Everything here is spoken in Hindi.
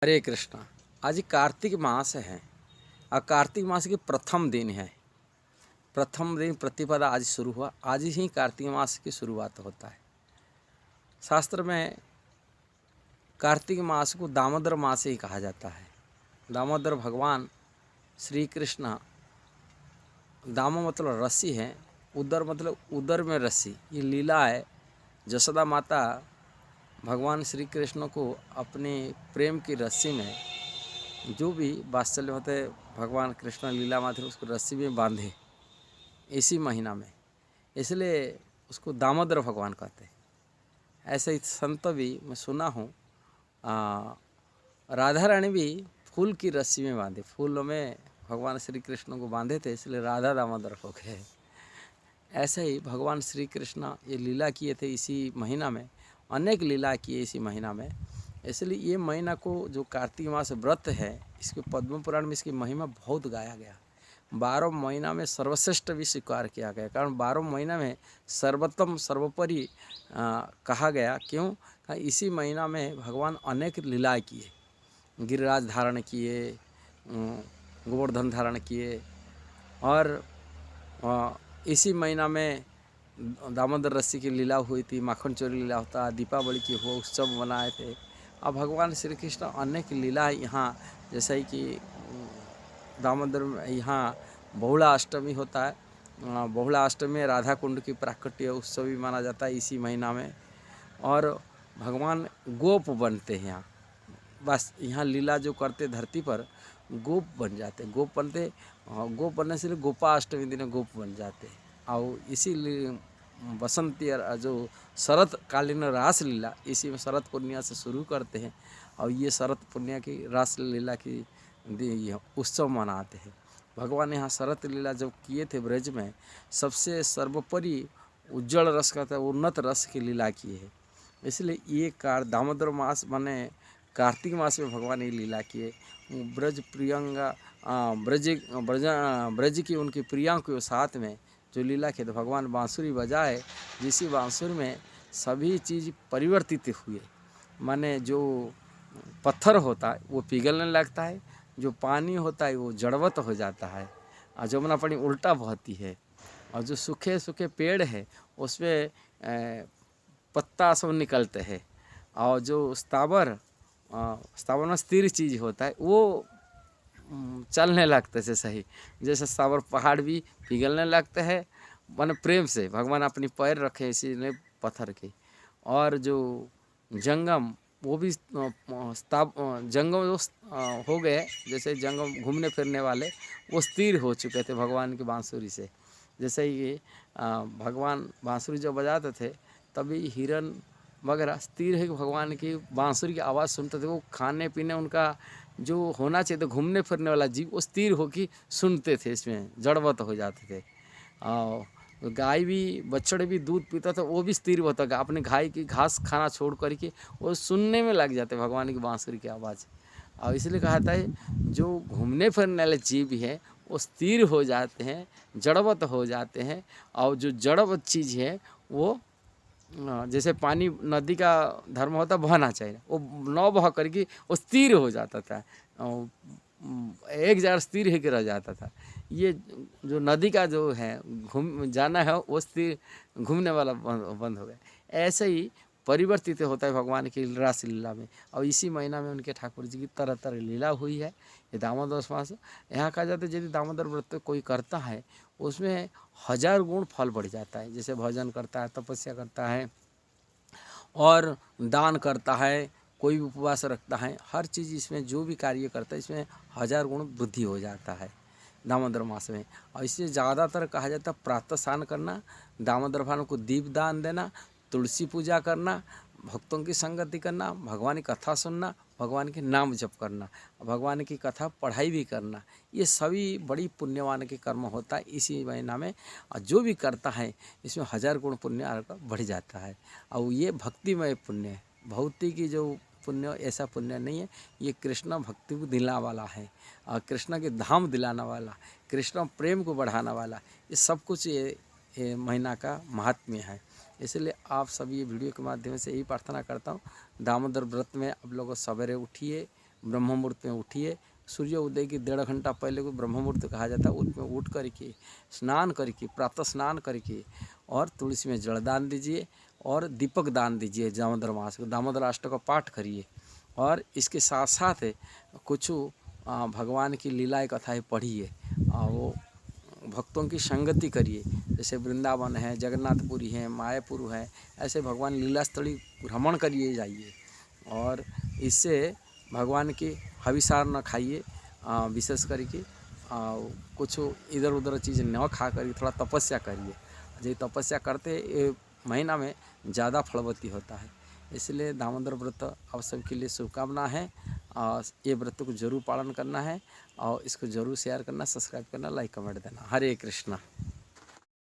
हरे कृष्णा। आज कार्तिक मास है और कार्तिक मास के प्रथम दिन है। प्रथम दिन प्रतिपदा आज शुरू हुआ। आज ही कार्तिक मास की शुरुआत होता है। शास्त्र में कार्तिक मास को दामोदर मास ही कहा जाता है। दामोदर भगवान श्री कृष्ण, दामो मतलब रस्सी है, उदर मतलब उदर में रस्सी, ये लीला है। जसोदा माता भगवान श्री कृष्ण को अपने प्रेम की रस्सी में, जो भी वात्सल्य होते भगवान कृष्ण लीला मात्र उसको रस्सी में बांधे इसी महीना में, इसलिए उसको दामोदर भगवान कहते हैं। ऐसे ही संत भी मैं सुना हूँ, राधा रानी भी फूल की रस्सी में बांधे, फूलों में भगवान श्री कृष्ण को बांधे थे, इसलिए राधा दामोदर हो गए। ऐसे ही भगवान श्री कृष्ण ये लीला किए थे इसी महीना में, अनेक लीला किए इसी महीना में। इसलिए ये महीना को जो कार्तिक मास व्रत है, इसके पद्म पुराण में इसकी महिमा बहुत गाया गया। 12 महीना में सर्वश्रेष्ठ भी स्वीकार किया गया, कारण 12 महीना में सर्वोत्तम सर्वोपरि कहा गया। क्यों? इसी महीना में भगवान अनेक लीलाएँ किए, गिरिराज धारण किए, गोवर्धन धारण किए, और इसी महीना में दामोदर रस्सी की लीला हुई थी, माखन चोरी लीला होता, दीपावली की हो उत्सव मनाए थे। अब भगवान श्री कृष्ण अनेक लीला यहाँ, जैसे कि दामोदर में यहाँ बहुला अष्टमी होता है। बहुला अष्टमी में राधा कुंड की प्राकट्य उत्सव भी माना जाता है इसी महीना में। और भगवान गोप बनते हैं यहाँ, बस यहाँ लीला जो करते धरती पर गोप बन जाते, गोप बनते। गोप बनने से गोपाष्टमी दिन गोप बन जाते। और इसीलिए बसंती जो शरद कालीन रास लीला इसी में शरद पूर्णिमा से शुरू करते हैं, और ये शरद पूर्णिमा की रास लीला की उत्सव मनाते हैं। भगवान यहाँ शरद लीला जब किए थे ब्रज में, सबसे सर्वोपरि उज्जवल रस का था, उन्नत रस की लीला किए है। इसलिए ये दामोदर मास माने कार्तिक मास में भगवान ये लीला किए। ब्रज प्रियंगा ब्रज की उनकी प्रिया के साथ में जो लीला किए, तो भगवान बांसुरी बजाए, जिसी बांसुरी में सभी चीज़ परिवर्तित हुए। माने जो पत्थर होता है वो पिघलने लगता है, जो पानी होता है वो जड़वत हो जाता है, और जमुना पानी उल्टा बहती है, और जो सूखे सूखे पेड़ है उसमें पत्ता सब निकलते हैं, और जो स्थावर में स्थिर चीज़ होता है वो चलने लगते से सही। जैसे स्थावर पहाड़ भी पिघलने लगते हैं, मन प्रेम से भगवान अपनी पैर रखे इसीलिए पत्थर के। और जो जंगम वो भी जंगम जो हो गए, जैसे जंगम घूमने फिरने वाले वो स्थिर हो चुके थे भगवान की बांसुरी से। जैसे ही भगवान बांसुरी जब बजाते थे तभी हिरन वगैरह स्थिर है कि भगवान की बांसुरी की आवाज़ सुनते थे। वो खाने पीने उनका जो होना चाहिए तो घूमने फिरने वाला जीव वो स्थिर होकर सुनते थे, इसमें जड़वत हो जाते थे। और गाय भी, बछड़े भी दूध पीता था, वो भी स्थिर होता था, अपने गाय की घास खाना छोड़ करके वो सुनने में लग जाते भगवान की बांसुरी की आवाज़। और इसलिए कहा था जो घूमने फिरने वाले जीव है वो स्थिर हो जाते हैं, जड़वत हो जाते हैं। और जो जड़वत चीज़ है वो जैसे पानी नदी का धर्म होता बहना चाहिए, वो न बह करके वो स्थिर हो जाता था, एक जगह स्थिर होकर रह जाता था। ये जो नदी का जो है घूम जाना है वो स्थिर घूमने वाला बंद हो गया। ऐसे ही परिवर्तित होता है भगवान की रास लीला में। और इसी महीना में उनके ठाकुर जी की तरह तरह लीला हुई है। ये दामोदर मास यहाँ कहा जाता है यदि दामोदर व्रत कोई करता है उसमें 1000 गुण फल बढ़ जाता है। जैसे भजन करता है, तपस्या करता है, और दान करता है, कोई भी उपवास रखता है, हर चीज़ इसमें जो भी कार्य करता है इसमें 1000 गुण वृद्धि हो जाता है दामोदर मास में। और इससे ज़्यादातर कहा जाता है प्रातः स्नान करना, दामोदर भगवान को दीप दान देना, तुलसी पूजा करना, भक्तों की संगति करना, भगवान की कथा सुनना, भगवान के नाम जप करना, भगवान की कथा पढ़ाई भी करना, ये सभी बड़ी पुण्यवान के कर्म होता है इसी महीना में। और जो भी करता है इसमें 1000 गुण पुण्य बढ़ जाता है। और ये भक्तिमय पुण्य है, भक्ति की जो पुण्य ऐसा पुण्य नहीं है, ये कृष्ण भक्ति को दिलाने वाला है, और कृष्ण के धाम दिलाने वाला, कृष्ण प्रेम को बढ़ाने वाला, ये सब कुछ ये महीना का महात्म्य है। इसलिए आप सभी ये वीडियो के माध्यम से यही प्रार्थना करता हूँ, दामोदर व्रत में आप लोग सवेरे उठिए, ब्रह्म मुहूर्त में उठिए। सूर्य उदय की 1.5 घंटा पहले को ब्रह्म मुहूर्त कहा जाता है, उसमें उठ करके स्नान करके, प्रातः स्नान करके और तुलसी में जल दान दीजिए और दीपक दान दीजिए। दामोदर मास को दामोदर अष्टक का पाठ करिए और इसके साथ साथ कुछ भगवान की लीलाएँ कथाएँ पढ़िए। वो भक्तों की संगति करिए, जैसे वृंदावन है, जगन्नाथपुरी है, मायापुर है, ऐसे भगवान लीला स्थली भ्रमण करिए जाइए। और इससे भगवान की हविसार न खाइए, विशेष करके कुछ इधर उधर चीज़ न खा कर थोड़ा तपस्या करिए। जो तपस्या करते ये महीना में ज़्यादा फलवती होता है। इसलिए दामोदर व्रत आप सबके लिए शुभकामना है। ये व्रत को जरूर पालन करना है और इसको जरूर शेयर करना, सब्सक्राइब करना, लाइक कमेंट देना। हरे कृष्णा।